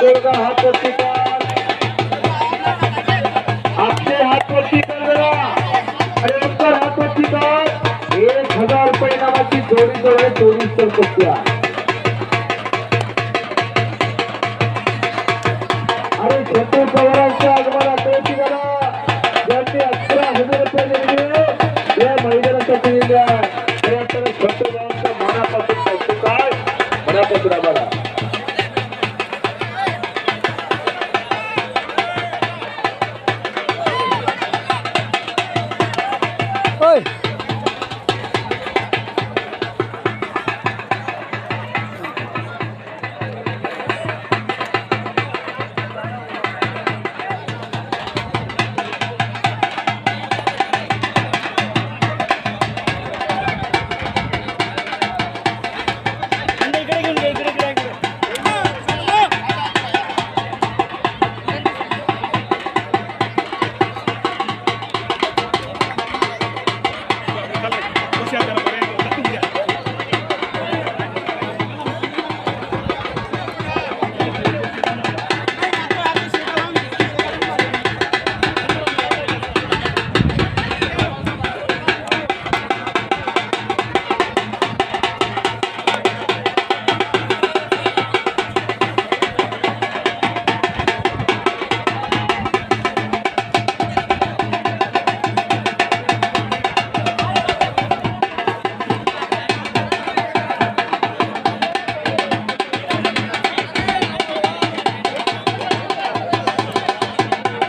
कोळगा हात वरती कर, आपले हात वरती कर जरा आणि नंतर हात वरती कर. 1000 रुपये नावाची जोडी जोड आहे 24 कुस्त्या. आणि छोटू पवारांच्या आगमनात वरती करा ज्यांनी 11,000 रुपये दिले या मैदानासाठी दिले आहे. छोटू पवारांच्या मनापासून कौतुक आहे, मनापासून आम्हाला.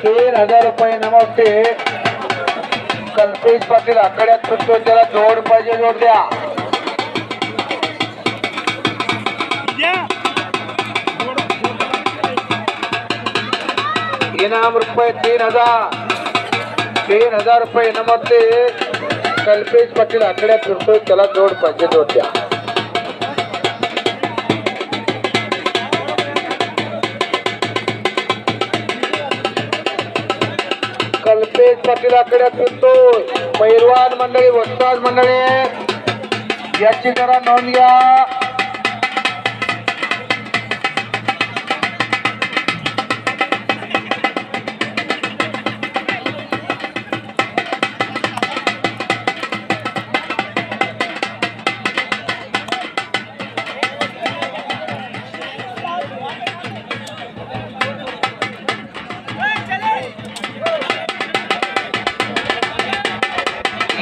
₹1000 नमस्ते. कल्पेश पाटील आकड्यात सुटतो, त्याला जोड पाहिजे, जोड द्या. इनाम रुपये 3000 रुपये नमस्ते. कल्पेश पाटील आकड्यात सुटतो, त्याला जोड पाहिजे, जोड द्या. कल्पेश पाटील आकड्यात सुटतोय. पैलवान मंडळी, वस्ताद मंडळी याची जरा नोंद घ्या.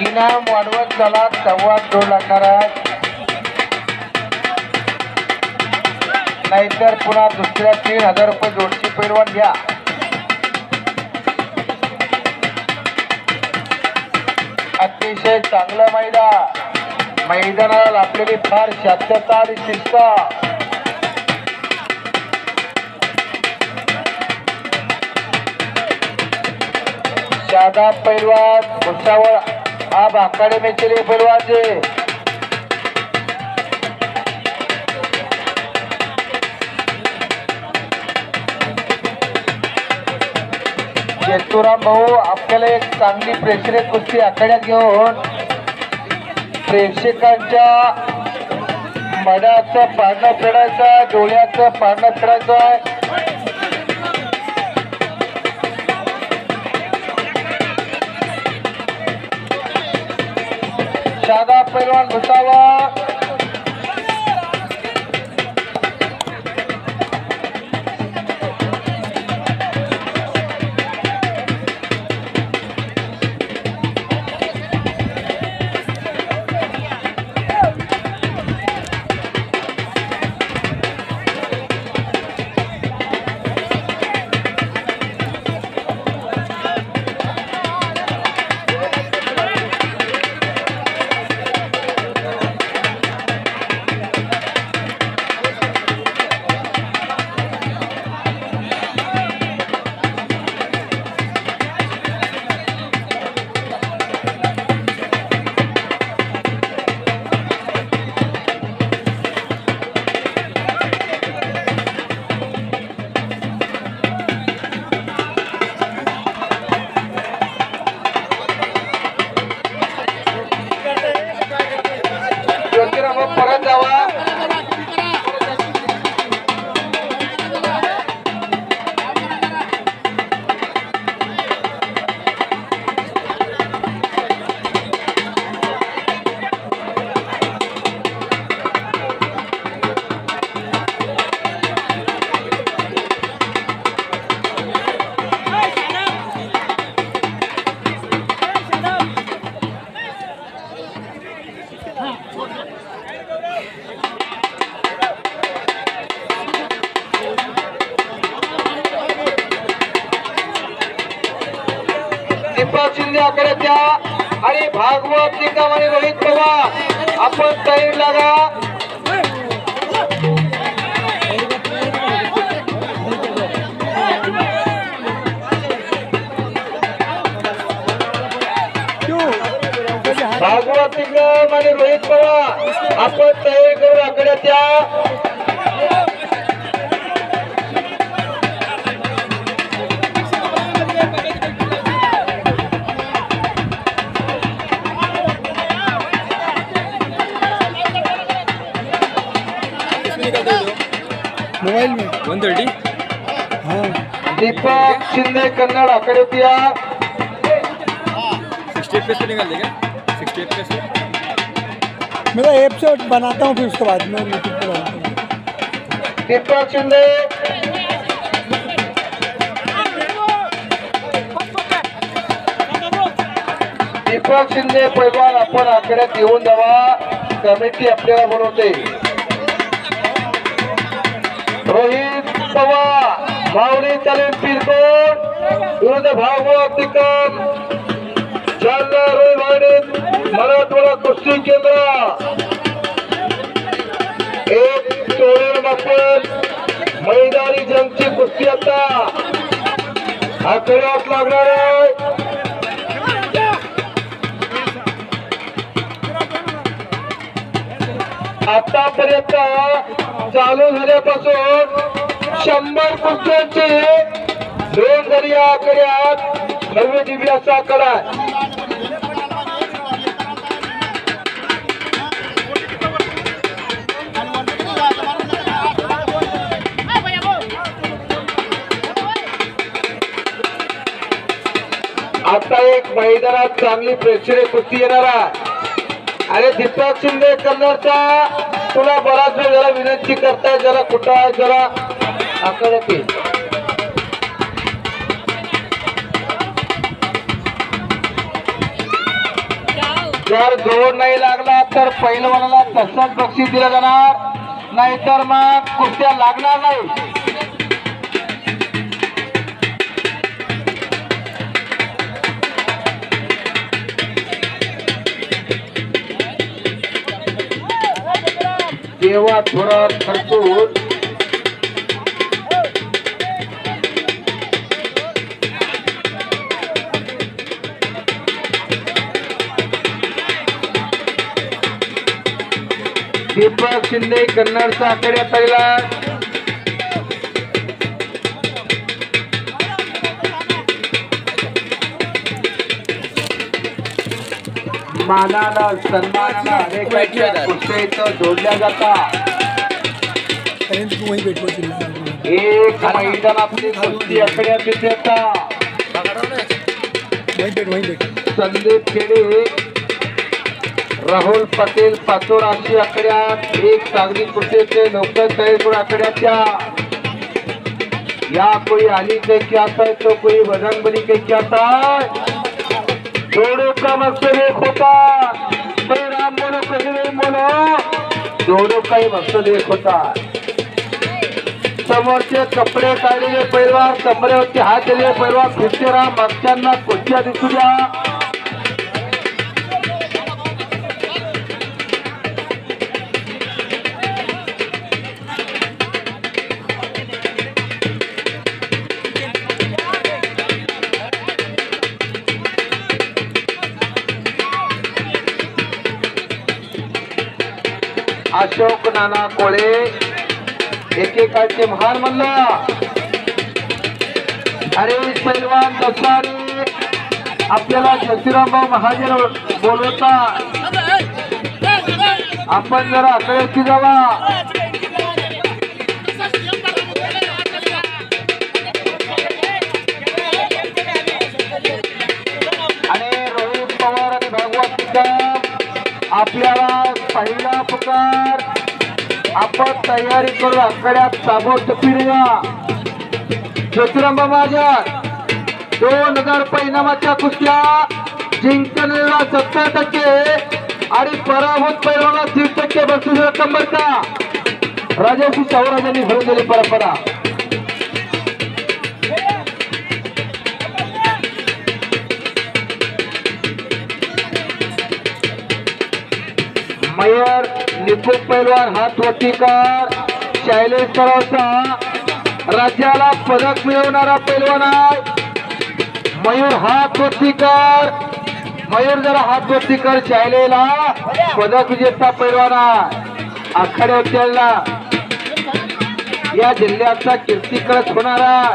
इनाम वाढवत चला, संवाद जोड लागणार आहे, नाहीतर पुन्हा दुसऱ्या 3000 रुपये जोडची पैलवान घ्या. अतिशय चांगलं मैदानाला लागलेली फार शांतता आणि शिस्त. शादाब पैलवान भुसावळ आप अकाडेमी के लिए पैलवान जी. चेतुराम भाऊ आपल्याला एक चांगली प्रेक्षणीय कुस्ती आखाड्यात घेऊन प्रेक्षकांच्या मनाचं पारणं फेडायचं, डोळ्याचं पारणं फेडायचं आहे. शादाब पैलवान भुसावळ. दीपक शिंदे आकड्याच्या आणि भागवत निकम आणि रोहित पवार आपण तयार लागा. भागवत निकम आणि रोहित पवार आपण तयार करू आकड्याच्या. मोबाइल में 130. हाँ दीपक शिंदे कन्नड़ आकड़ेतिया 68 पे से निकाल देगा. 68 पे से मैं तो ऐप से बनाता हूँ, फिर उसके बाद में यूट्यूब पर बनाता हूँ. दीपक शिंदे दीपक शिंदे पैलवान आपण आकड्यात येऊन जावा. कमिटी आपल्याला बोलवते. रोहित पवार माऊली तालीम पिरकोट विरुद्ध भागवत निकम जालना रोहिवाडीत मराठवाडा कुस्ती केंद्र. एक तोरण मार्फत मैदानी जंगची कुस्ती आता आकड्यात लागणार आहे. आतापर्यंत चालू झाल्यापासून 100 कुस्त्यांचे 2 जरी आकड्यात नवी दिव्य असा आकडा आहे. आता एक मैदानात चांगली प्रेक्षणीय कुस्ती येणार आहे. अरे दीपक शिंदे कन्नडचा तुला बराच वेळ जरा विनंती करताय, जरा कुठं आहे जरा आकडे. जर जोर नाही लागला तर पहिलवानाला तसंच बक्षीस दिलं जाणार, नाहीतर मग कुस्त्या लागणार नाही. देवा थोडा खर्चून दीपक शिंदे कन्नडचा आकड्यात पहिला. मानाला सन्मानाला अनेकांच्या कुस्त्या जोडल्या जातात. एक मैदानातली कुस्ती आकड्यात येतात. संदीप खेडे राहुल पटेल पाचोड अशी आकड्यात एक चांगली कुस्तीचे लोक तयार आकड्याच्या. या कोई आली काही क्या है तो कोई बजरंगबली काही क्या है. दोनों का मकसद एक होता, कोई राम बोलो कोई नहीं बोलो, दोनों का ही मकसद एक होता. समोरचे कपडे काढलेले पैलवान, कमरेवरती हात दिलेले पैलवान फिरते राहा. मागच्यांना कुस्त्या दिसू द्या. अशोक नाना कोळे एकेकाळचे महान मल्ल. अरे पैलवान दसारी आपल्याला ज्योतिरामभाऊ महाजन बोलवता. आपण जरा आकड्याची जावा. आणि रोहित पवार आणि भागवत निकम आपल्याला पहिला पुकार. आपण तयारी करू आकड्यात ताबडतोब. ज्योतिरामभाऊ महाजन 2000 परिणामाच्या कुस्त्या जिंकलेला 70% आणि पराभूत पैलवाना 30% बक्षीस रक्कम बरं का. राजर्षी शाहूराजांनी घडून दिली परंपरा. मयूर निपुण पैलवान हात वरती कर. शैलेश सरावचा राज्याला पदक मिळवणारा पैलवान आहे. मयूर हात वरती कर. मयूर जरा हात वरती कर. शैलेला पदक विजेता पैलवान आहे. आखाड्यावर खेळला या जिल्ह्याचा कीर्तिकलश होणार आहे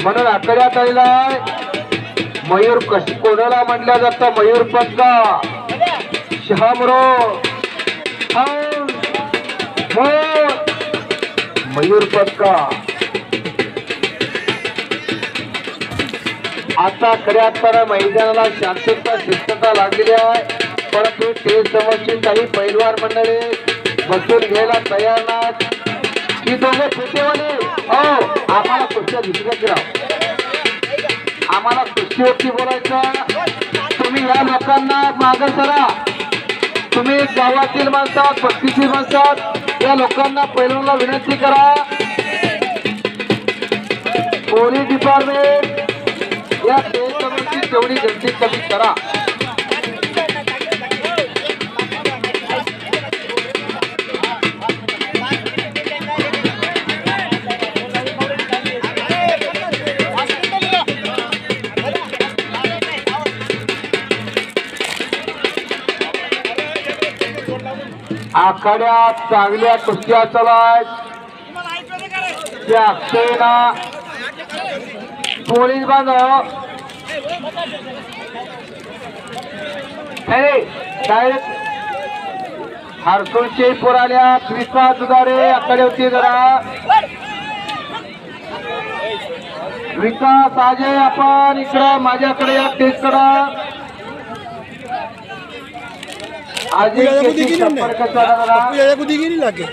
म्हणून आखाड्यात आलेला आहे. मयूर कशी कोणाला म्हणलं जातं? मयूर पक्का शहामरो मयूर पक्का. आता खऱ्या अर्थानं मैदानाला शांतता शिस्तता लागलेली आहे. परंतु ते समोरची काही पैलवान मंडळी बसून घ्यायला तयार नाहीत. ही दोघं छोटेवाले आम्हाला कुस्त्या दुसऱ्या राव. आम्हाला कुस्तीवरती बोलायचं. तुम्ही या लोकांना मागं सरा. तुम्ही गावातील माणसात पस्तीची माणसात या लोकांना पैलवानला विनंती करा. पोलीस डिपार्टमेंट या समोरची तेवढी गर्दी कमी करा. आखाड्यात चांगल्या कुस्त्या चालाय त्या अक्षयना पोलीस बांधव काय हरसूळचे पोराल्यात विकास दुधारे आखाड्यावरती जरा विकास अजय आपण इकडं माझ्याकडे या टेस्ट करा. आज को दिखी नहीं लाके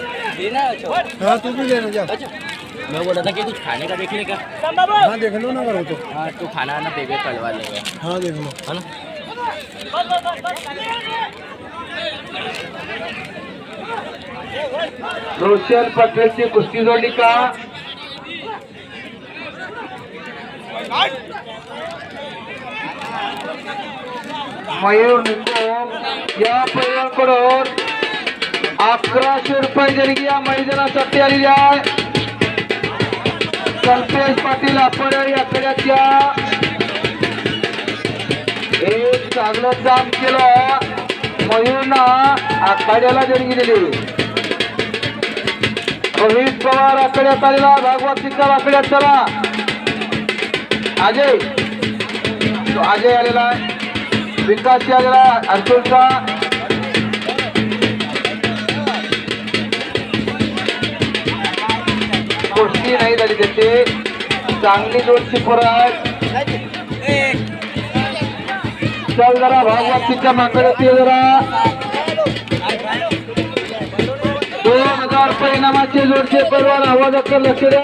हाँ तू भी लेना जा. मैं बोल रहा था कि कुछ खाने का देख लेगा. हाँ देख लो ना करो तो. हाँ तो खाना आना बेबे कलवा लेगा. हाँ देख लो है ना. रोशन पटेलची कुस्ती जोडली का? मयूर निकुम या पैलवानकडून 1100 रुपये देणगी या मैदानासाठी आलेली आहे. कल्पेश पाटील आपण आखाड्यातल्या एक चांगलं काम केलं. मयूरना आखाड्याला देणगी दिली. रोहित पवार आखाड्यात आलेला. भागवत सिंगर आखाड्यात चला. अजय आलेला आहे. विकास आलेला अर्जुनचा. गोष्टी नाही झाली त्याचे. चांगली दोनशे पोरं. चल जरा भागवतीच्या माकडे जरा 2000 रुपये इनामाचे जोडचे पैलवान आवाज लक्ष द्या.